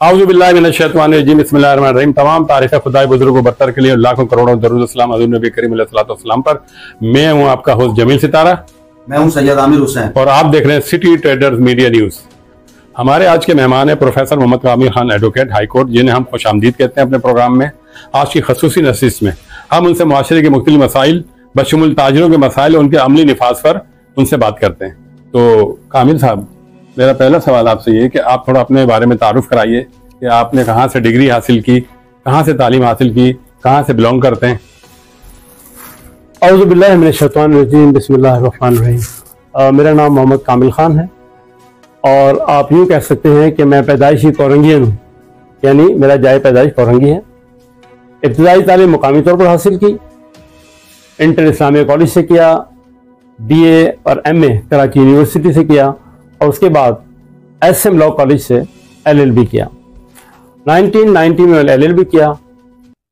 औज़ुबिल्लाहिमिनश्शैतानिर्रजीम बिस्मिल्लाहिर्रहमानिर्रहीम। तमाम तारीफ़ खुदाए बुजुर्ग बरतर के लिए लाखों करोड़ों दरूद सलाम हज़रत नबी करीम अलैहिस्सलाम पर। मैं हूं आपका होस्ट जमील सितारा। मैं हूं सैयद आमिर हुसैन और आप देख रहे हैं सिटी ट्रेडर्स मीडिया न्यूज़। हमारे आज के मेहमान हैं प्रोफेसर मोहम्मद कामिल खान, एडवोकेट हाई कोर्ट, जिन्हें हम खुशामदीद कहते हैं अपने प्रोग्राम में। आज की खसूसी नशिस्त में हम उनसे मुआशरे के मुख्तलिफ मसाइल बशमुल ताजिरों के मसाइल और उनके अमली निफाज पर उनसे बात करते हैं। तो कामिल साहब, मेरा पहला सवाल आपसे ये कि आप थोड़ा अपने बारे में तारुफ कराइए कि आपने कहाँ से डिग्री हासिल की, कहाँ से तालीम हासिल की, कहाँ से बिलोंग करते हैं। औज़ुबिल्लाहि मिनश्शैतानिर्रजीम बिस्मिल्लाहिर्रहमानिर्रहीम। मेरा नाम मोहम्मद कामिल खान है और आप यूँ कह सकते हैं कि मैं पैदाइशी कोरंगियन हूँ, यानी मेरा जाए पैदाइश कोरंगी है। इब्तिदाई तालीम मुकामी तौर पर हासिल की, इंटर इस्लामिया कॉलेज से किया, BA और MA कराची यूनिवर्सिटी से किया और उसके बाद SM लॉ कॉलेज से LLB किया। 1990 में LLB किया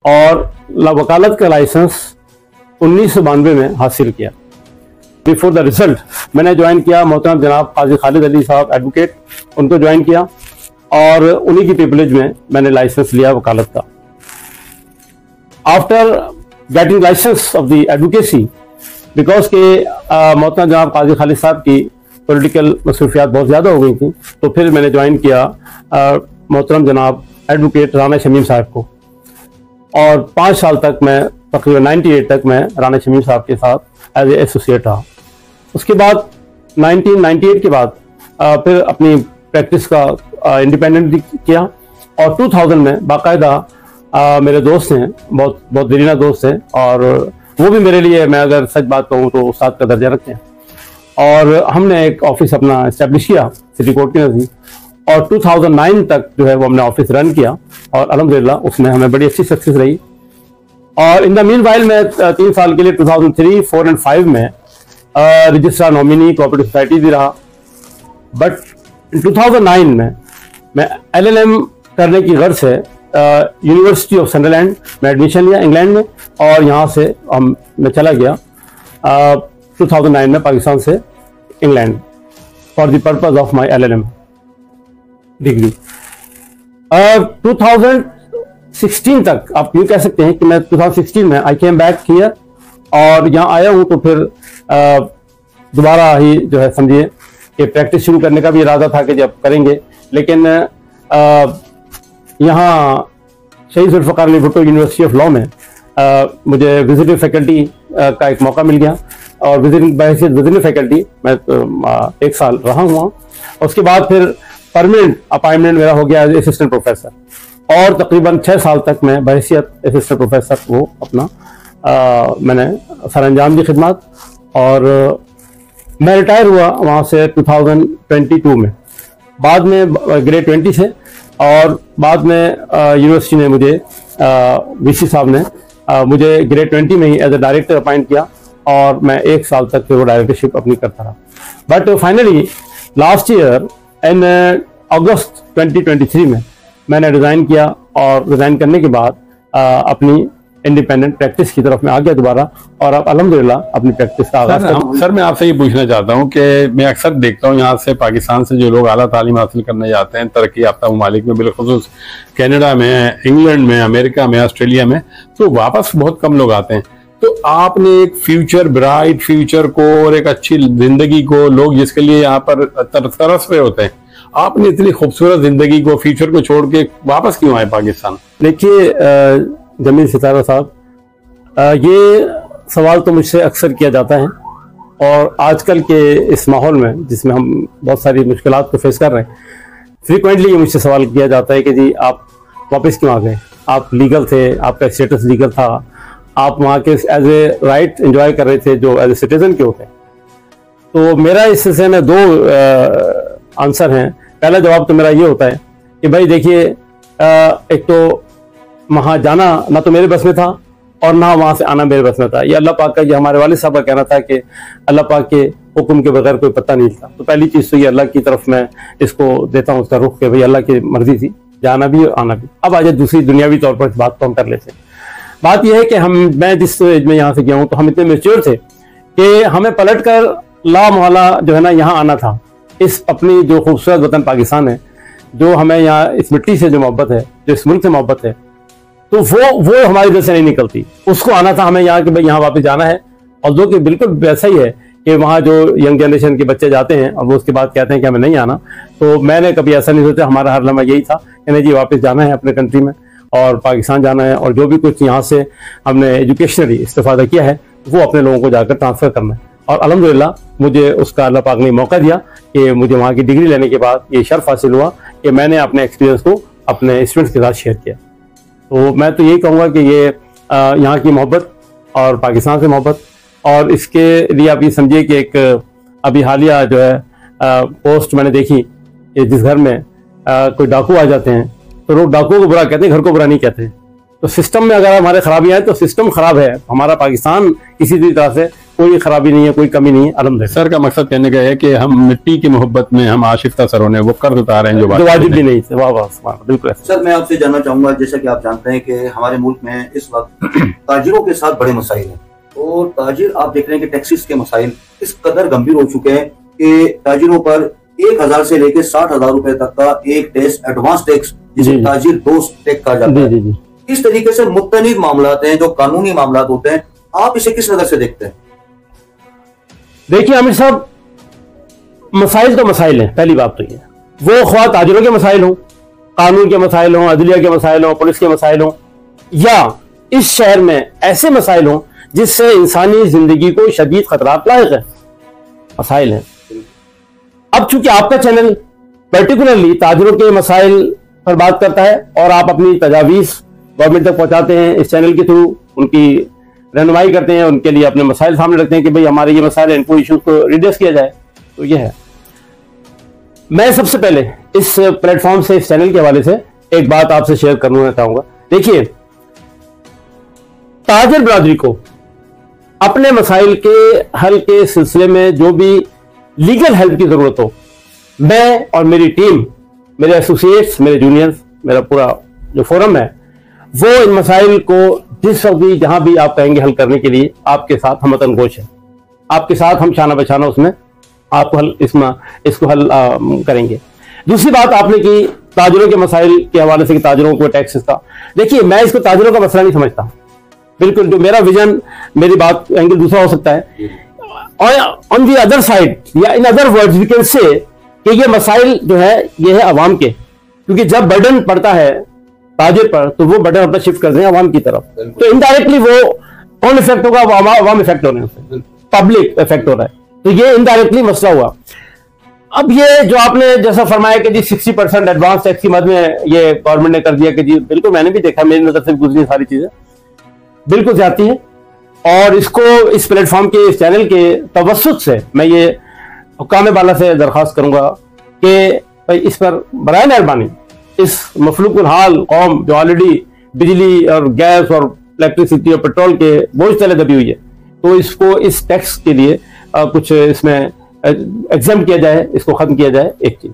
और वकालत का लाइसेंस 1992 में हासिल किया। बिफोर द रिजल्ट मैंने ज्वाइन किया मोहतरम जनाब काजी खालिद अली साहब एडवोकेट, उनको ज्वाइन किया और उन्हीं की प्रिविलेज में मैंने लाइसेंस लिया वकालत का। After getting licence of the advocacy, because के मोहतरम जनाब काजी खालिद साहब की पॉलिटिकल मसरूफियात बहुत ज़्यादा हो गई थी, तो फिर मैंने ज्वाइन किया मोहतरम जनाब एडवोकेट राना शमीम साहब को और 5 साल तक मैं तकरीबन 98 तक मैं राना शमीम साहब के साथ एज ए एसोसिएट रहा। उसके बाद 1998 के बाद फिर अपनी प्रैक्टिस का इंडिपेंडेंट किया और 2000 में बाकायदा मेरे दोस्त हैं, बहुत दरीना दोस्त हैं और वो भी मेरे लिए, मैं अगर सच बात कहूँ तो उस्ताद का दर्जा रखते हैं। और हमने एक ऑफिस अपना इस्टेब्लिश किया सिटी कोर्ट के नज़दीक और 2009 तक जो है वो हमने ऑफिस रन किया और अल्हम्दुलिल्लाह उसमें हमें बड़ी अच्छी सक्सेस रही। और इन द मीन वाइल मैं 3 साल के लिए 2003, 4 और 5 में रजिस्ट्रार नॉमिनी कोऑपरेटिव सोसाइटी भी रहा। बट 2009 में मैं LLM करने की गर्ज से यूनिवर्सिटी ऑफ सनडरलैंड में एडमिशन लिया इंग्लैंड में और यहाँ से मैं चला गया 2009 में पाकिस्तान से England for the purpose of my LLM degree. 2016 तक आप यूँ कह सकते हैं कि मैं 2016 में आई केम बैक हियर और यहाँ आया हूँ। तो फिर दोबारा ही जो है समझिए कि प्रैक्टिस शुरू करने का भी इरादा था कि जब करेंगे, लेकिन यहाँ शहीद Zulfikar Ali Bhutto university of law में मुझे विजिटिंग फैकल्टी का एक मौका मिल गया और विजिटिंग फैकल्टी मैं 1 साल रहा हुआ। उसके बाद फिर परमानेंट अपॉइंटमेंट मेरा हो गया एज असिस्टेंट प्रोफेसर और तकरीबन 6 साल तक मैं बहैसियत असिस्टेंट प्रोफेसर वो अपना मैंने सरअंजाम दी खिदमत और मैं रिटायर हुआ वहाँ से 2022 में, बाद में ग्रेड 20 से और बाद में यूनिवर्सिटी ने मुझे VC साहब ने मुझे ग्रेड 20 में ही एज ए डायरेक्टर अपॉइंट किया और मैं 1 साल तक फिर वो डायरेक्टरशिप अपनी करता रहा। But finally last year in August 2023 में मैंने रिज़ाइन किया और रिज़ाइन करने के बाद अपनी इंडिपेंडेंट प्रैक्टिस की तरफ में आ गया दोबारा और अब अल्हम्दुलिल्लाह अपनी प्रैक्टिस का आगाज़ कर। सर मैं आपसे ये पूछना चाहता हूँ कि मैं अक्सर देखता हूँ यहाँ से पाकिस्तान से जो लोग आला तालीम हासिल करने जाते हैं तरक्की याफ्ता ममालिक में, बिलखुसूस कनाडा में, इंग्लैंड में, अमेरिका में, ऑस्ट्रेलिया में, तो वापस बहुत कम लोग आते हैं। तो आपने एक फ्यूचर, ब्राइट फ्यूचर को और एक अच्छी जिंदगी को, लोग जिसके लिए यहाँ पर तरस रहे होते हैं, आपने इतनी खूबसूरत जिंदगी को, फ्यूचर को छोड़ के वापस क्यों आए पाकिस्तान? देखिए जमील सितारा साहब, ये सवाल तो मुझसे अक्सर किया जाता है और आजकल के इस माहौल में जिसमें हम बहुत सारी मुश्किलात को फेस कर रहे हैं, फ्रीक्वेंटली ये मुझसे सवाल किया जाता है कि जी आप वापस क्यों आ गए? आप लीगल थे, आपका स्टेटस लीगल था, आप वहाँ के एज ए राइट एंजॉय कर रहे थे जो एज ए सिटीजन के होते हैं। तो मेरा इस सिलसिले में 2 आंसर हैं। पहला जवाब तो मेरा ये होता है कि भाई देखिए, एक तो वहाँ जाना ना तो मेरे बस में था और ना वहां से आना मेरे बस में था। ये अल्लाह पाक का, ये हमारे वालिद साहब का कहना था कि अल्लाह पाक के हुक्म के बगैर कोई पत्ता नहीं था। तो पहली चीज तो ये अल्लाह की तरफ मैं इसको देता हूँ उसका रुख के भाई अल्लाह की मर्जी थी, जाना भी और आना भी। अब आ जाए दूसरी दुनियावी तौर पर इस बात को हम कर लेते हैं। बात यह है कि मैं जिस एज में यहाँ से गया हूँ तो हम इतने मेच्योर थे कि हमें पलट कर ला मोहल्ला जो है ना यहाँ आना था। इस अपनी जो खूबसूरत वतन पाकिस्तान है, जो हमें यहाँ इस मिट्टी से जो मोहब्बत है, जो इस मुल्क से मोहब्बत है, तो वो हमारे दिल से नहीं निकलती। उसको आना था हमें यहाँ कि भाई यहाँ वापस जाना है। और जो कि बिल्कुल वैसा ही है कि वहाँ जो यंग जनरेशन के बच्चे जाते हैं और वो उसके बाद कहते हैं कि हमें नहीं आना। तो मैंने कभी ऐसा नहीं सोचा, हमारा हर लम्हा यही था कि नहीं जी वापस जाना है अपने कंट्री में और पाकिस्तान जाना है, और जो भी कुछ यहाँ से हमने एजुकेशनली इस्तेफादा किया है वो अपने लोगों को जाकर ट्रांसफर करना है। और अल्हम्दुलिल्लाह मुझे उसका अल्लाह पाक ने मौका दिया कि मुझे वहाँ की डिग्री लेने के बाद ये शर्फ हासिल हुआ कि मैंने अपने एक्सपीरियंस को अपने स्टूडेंट्स के साथ शेयर किया। तो मैं तो यही कहूँगा कि ये यहाँ की मोहब्बत और पाकिस्तान से मोहब्बत, और इसके लिए आप ये समझिए कि एक अभी हालिया जो है पोस्ट मैंने देखी कि जिस घर में कोई डाकू आ जाते हैं तो लोग डाकुओं को बुरा कहते हैं, घर को बुरा नहीं कहते। तो सिस्टम में अगर हमारे खराबी आए तो सिस्टम खराब है, हमारा पाकिस्तान किसी भी तरह से कोई खराबी नहीं है, कोई कमी नहीं है। अल्हम्दुलिल्लाह। सर का मकसद कहने का है कि हम मिट्टी की मोहब्बत में हम आशिफ्ता सर होने वो कर्ज उतार रहे हैं जो वाजिब भी नहीं थे। वाह वाह, बिल्कुल। सर मैं आपसे जानना चाहूंगा, जैसा कि आप जानते हैं कि हमारे मुल्क में इस वक्त ताजिरों के साथ बड़े मसाइल हैं, और ताजिर आप देख रहे हैं कि टैक्सेस के मसाइल इस कदर गंभीर हो चुके हैं कि ताजिरों पर 1000 से लेकर 60,000 रुपए तक का एक टैक्स, एडवांस टैक्स, जिसे ताजिर दोस्त टैक्स कहा जाता है। इस तरीके से मुख्तलिफ मामलात हैं जो कानूनी मामलात होते हैं, आप इसे किस नजर से देखते हैं? देखिए आमिर साहब, मसाइल तो मसाइल हैं। पहली बात तो ये, वो ख्वाह ताजिरों के मसाइल हों, कानून के मसाइल हों, अदलिया के मसाइल हों, पुलिस के मसाइल हों, या इस शहर में ऐसे मसाइल हों जिससे इंसानी जिंदगी को शदीद खतरात लायक है, मसाइल हैं। अब चूंकि आपका चैनल पर्टिकुलरली ताजिरों के मसाइल पर बात करता है और आप अपनी तजावीज़ गवर्नमेंट तक पहुंचाते हैं, इस चैनल के थ्रू उनकी रहनुमाई करते हैं, उनके लिए अपने मसाइल सामने रखते हैं कि भाई हमारे ये मसाइल, इनको इश्यूज को रिड्रेस किया जाए। तो ये है। मैं सबसे पहले इस प्लेटफॉर्म से, इस चैनल के हवाले से एक बात आपसे शेयर करना चाहूंगा। देखिए, ताजिर बरादरी को अपने मसाइल के हल के सिलसिले में जो भी लीगल हेल्प की जरूरत हो, मैं और मेरी टीम, मेरे एसोसिएट्स, मेरे जूनियर्स, मेरा पूरा जो फोरम है, वो इन मसाइल को जिस वक्त भी जहां भी आप कहेंगे हल करने के लिए आपके साथ हम तनगोश है। आपके साथ हम शाना बशाना उसमें आपको हल इसको हल करेंगे। दूसरी बात आपने की ताजिरों के मसाइल के हवाले से कि ताजिरों को टैक्सेस का, देखिए मैं इसको ताजिरों का मसला नहीं समझता। बिल्कुल जो मेरा विजन, मेरी बात एंगल दूसरा हो सकता है। और ऑन दी अदर साइड या in other words we can say कि ये मसाइल जो है ये है अवाम के, क्योंकि जब बर्डन पड़ता है ताजिर पर तो वो बर्डन अपना शिफ्ट कर दें अवाम की तरफ, तो इनडायरेक्टली वो कौन इफेक्ट होगा? अवाम इफेक्ट हो रहे हैं, पब्लिक इफेक्ट हो रहा है, तो ये इनडायरेक्टली मसला हुआ। अब ये जो आपने जैसा फरमाया कि जी 60% एडवांस टैक्स की मद में ये गवर्नमेंट ने कर दिया कि जी, बिल्कुल मैंने भी देखा, मेरी नजर से गुजरी सारी चीजें, बिल्कुल जाती है। और इसको इस प्लेटफॉर्म के, इस चैनल के तवस्सुत से मैं ये हुक्काम बाला से दरख्वास्त करूंगा कि भाई इस पर बराए मेहरबानी इस मफलूकुल हाल कौम जो ऑलरेडी बिजली और गैस और इलेक्ट्रिसिटी और पेट्रोल के बोझ तले दबी हुई है, तो इसको इस टैक्स के लिए कुछ इसमें एग्जाम किया जाए, इसको खत्म किया जाए। एक चीज।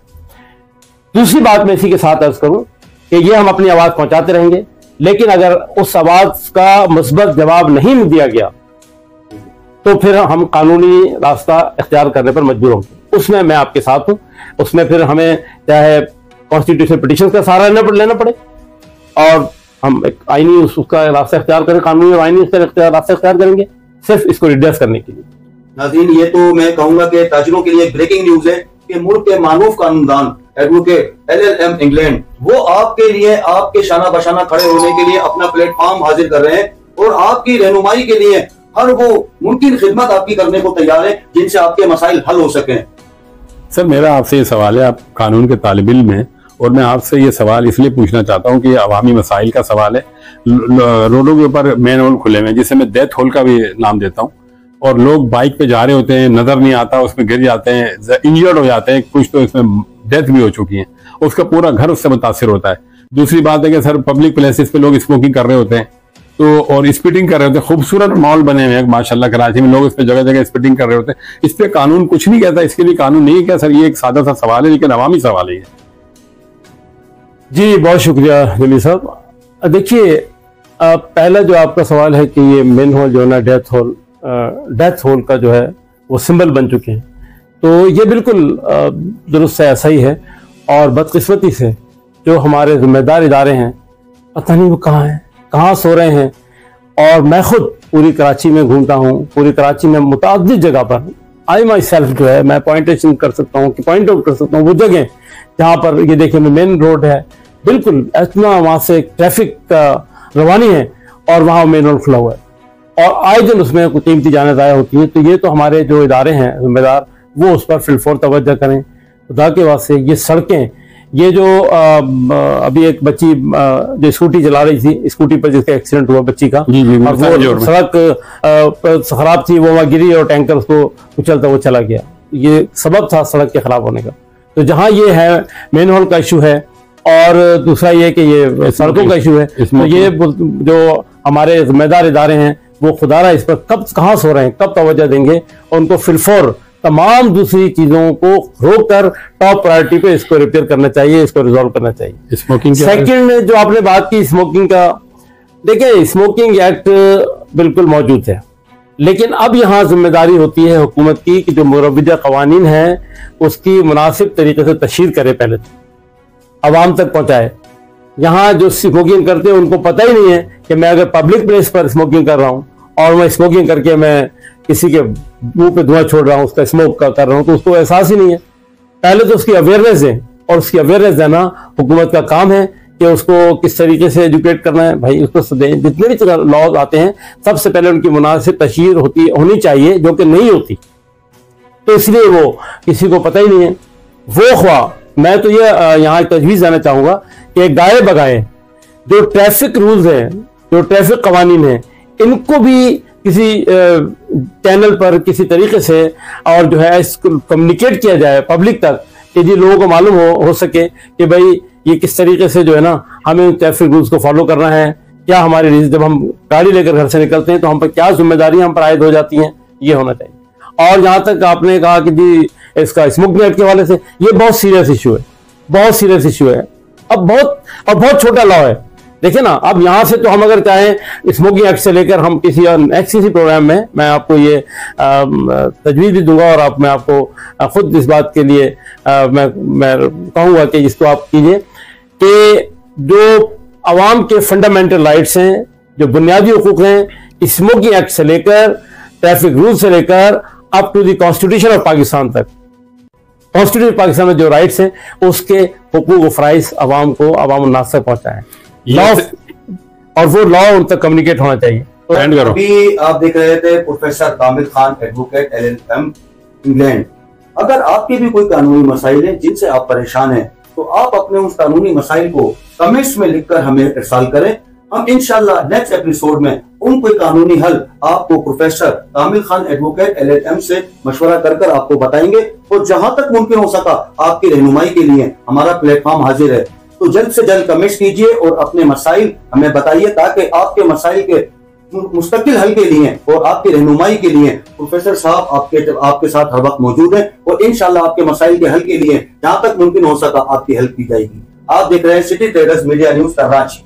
दूसरी बात मैं इसी के साथ अर्ज करूं कि ये हम अपनी आवाज पहुंचाते रहेंगे, लेकिन अगर उस आवाज का मुस्बत जवाब नहीं दिया गया तो फिर हम कानूनी रास्ता इख्तियार करने पर मजबूर होंगे। उसमें मैं आपके साथ हूं। उसमें फिर हमें चाहे कॉन्स्टिट्यूशन पिटीशन का सहारा लेना पड़े और हम एक आईनी उसका रास्ता इख्तियार करें, कानूनी और आईनी रास्ता इख्तियार करेंगे सिर्फ इसको रिड्रेस करने के लिए। नाज़रीन, ये तो मैं कहूंगा कि ताजिरों के लिए ब्रेकिंग न्यूज है कि मुल्क के मारूफ कानूनदान एडवोकेट LLM इंग्लैंड वो आपके लिए, आपके शाना बशाना खड़े होने के लिए अपना प्लेटफॉर्म हाजिर कर रहे हैं और आपकी रहनुमाई के लिए हर वो मुमकिन खिदमत आपकी करने को तैयार है जिनसे आपके मसाइल हल हो सकें। सर मेरा आपसे ये सवाल है, आप कानून के तालिब इल्म हैं, और मैं आपसे ये सवाल इसलिए पूछना चाहता हूँ कि ये अवामी मसाइल का सवाल है। रोडों के ऊपर मेन होल खुले हुए हैं, जिसे मैं डेथ होल का भी नाम देता हूँ, और लोग बाइक पे जा रहे होते हैं, नजर नहीं आता, उसमें गिर जाते हैं, इंजर्ड हो जाते हैं, कुछ तो इसमें डेथ भी हो चुकी है, उसका पूरा घर उससे मुतासिर होता है। दूसरी बात है कि सर पब्लिक प्लेसेस पे लोग स्मोकिंग कर रहे होते हैं, तो और स्पीडिंग कर रहे होते, खूबसूरत मॉल बने हुए हैं माशाल्लाह कराची में, लोग इस पे जगह जगह स्पीडिंग कर रहे होते हैं। इस पे कानून कुछ नहीं कहता, इसके लिए कानून नहीं है क्या सर? ये एक सादा सा सवाल है लेकिन अवामी सवाल है। जी बहुत शुक्रिया जमील साहब। देखिए पहला जो आपका सवाल है कि ये मेन होल जो है ना डेथ होल का जो है वो सिंबल बन चुके हैं, तो ये बिल्कुल दुरुस्त है, ऐसा ही है। और बदकिस्मती से जो हमारे जिम्मेदार इदारे हैं पता नहीं वो कहाँ हैं, कहाँ सो रहे हैं। और मैं खुद पूरी कराची में घूमता हूँ, पूरी कराची में मुताद्दिद जगह पर आई माई सेल्फ जो है मैं पॉइंट आउट कर सकता हूँ वो जगह जहाँ पर ये देखिए मेन रोड है, बिल्कुल इतना वहाँ से ट्रैफिक रवानी है और वहाँ मेन रोड खुला हुआ है और आए दिन उसमें कुछ कीमती जानें ज़ाया होती हैं। तो ये तो हमारे जो इदारे हैं जिम्मेदार वो उस पर फिलफौर तवज्जो करें खुदा के वास्ते। ये सड़कें, ये जो अभी एक बच्ची जो स्कूटी चला रही थी, स्कूटी पर जिसका एक्सीडेंट हुआ बच्ची का, और वो सड़क खराब थी, वो वहाँ गिरी और टैंकर उसको उछलता वो चला गया। ये सबब था सड़क के खराब होने का। तो जहाँ ये है मेन होल का इशू है और दूसरा ये कि ये सड़कों का इशू है, तो ये जो हमारे जिम्मेदार इदारे हैं वो खुदारा इस पर कब कहाँ सो रहे हैं, कब तवज्जो देंगे और उनको फिलफौर तमाम दूसरी चीजों को रोक कर टॉप प्रायोरिटी पे इसको रिपेयर करना चाहिए, इसको रिजॉल्व करना चाहिए। स्मोकिंग सेकंड जो आपने बात की स्मोकिंग का, देखिए स्मोकिंग एक्ट बिल्कुल मौजूद है, लेकिन अब यहाँ जिम्मेदारी होती है हुकूमत की कि जो मुरव्वजा कवानीन है उसकी मुनासिब तरीके से तशहीर करे, पहले आवाम तक पहुंचाए। यहाँ जो स्मोकिंग करते हैं उनको पता ही नहीं है कि मैं अगर पब्लिक प्लेस पर स्मोकिंग कर रहा हूँ और मैं स्मोकिंग करके मैं किसी के मुंह पे धुआं छोड़ रहा हूँ, उसका स्मोक का कर रहा हूँ, तो उसको एहसास ही नहीं है। पहले तो उसकी अवेयरनेस है और उसकी अवेयरनेस देना हुकूमत का काम है कि उसको किस तरीके से एजुकेट करना है। भाई उसको जितने भी लॉज आते हैं सबसे पहले उनकी मुनासिब तशहीर होनी चाहिए, जो कि नहीं होती, तो इसलिए वो किसी को पता ही नहीं है। वो ख्वाह मैं तो ये यहाँ तजवीज़ देना चाहूँगा कि गाये बगाए जो ट्रैफिक रूल्स हैं, जो ट्रैफिक कवानीन हैं, इनको भी किसी चैनल पर किसी तरीके से और जो है इसको कम्युनिकेट किया जाए पब्लिक तक कि जी लोगों को मालूम हो सके कि भाई ये किस तरीके से जो है ना हमें ट्रैफिक रूल्स को फॉलो करना है। क्या हमारी जब हम गाड़ी लेकर घर से निकलते हैं तो हम पर क्या जिम्मेदारियां हम पर आयद हो जाती हैं, ये होना चाहिए। और जहां तक आपने कहा कि जी इसका स्मोकिंग एक्ट के हवाले से, ये बहुत सीरियस इशू है, बहुत सीरियस इशू है। अब बहुत छोटा लॉ है, देखिए ना। अब यहाँ से तो हम अगर चाहें स्मोकिंग एक्ट से लेकर हम किसी एक्सीसी प्रोग्राम में मैं आपको ये तजवीज़ भी दूंगा और मैं आपको खुद इस बात के लिए मैं कहूँगा कि इसको आप कीजिए कि जो अवाम के फंडामेंटल राइट्स हैं, जो बुनियादी हुकूक हैं, स्मोकिंग एक्ट से लेकर ट्रैफिक रूल से लेकर up to the constitution of Pakistan तक, कॉन्स्टिट्यूशन पाकिस्तान में जो राइट्स हैं उसके हुकूक व फराइज अवाम को अवाम नास तक पहुंचाएं लॉ, और वो लॉ उन तक कम्युनिकेट होना चाहिए। तो अभी आप देख रहे थे प्रोफेसर कामिल खान एडवोकेट LLM इंग्लैंड। अगर आपके भी कोई कानूनी मसाइल हैं जिनसे आप परेशान हैं तो आप अपने उस कानूनी मसाइल को कमेंट्स में लिखकर हमें इरसाल करें। हम इंशाल्लाह नेक्स्ट एपिसोड में उन कोई कानूनी हल आपको प्रोफेसर कामिल खान एडवोकेट LLM से मशवरा कर आपको बताएंगे। और जहां तक मुमकिन हो सका आपकी रहनुमाई के लिए हमारा प्लेटफॉर्म हाजिर है। तो जल्द से जल्द कमेंट्स कीजिए और अपने मसाइल हमें बताइए ताकि आपके मसाइल के मुस्तकिल हल के लिए और आपकी रहनुमाई के लिए प्रोफेसर साहब आपके साथ हर वक्त मौजूद हैं और इंशाल्लाह आपके मसाइल के हल के लिए जहां तक मुमकिन हो सका आपकी हेल्प की जाएगी। आप देख रहे हैं city traders media news Karachi.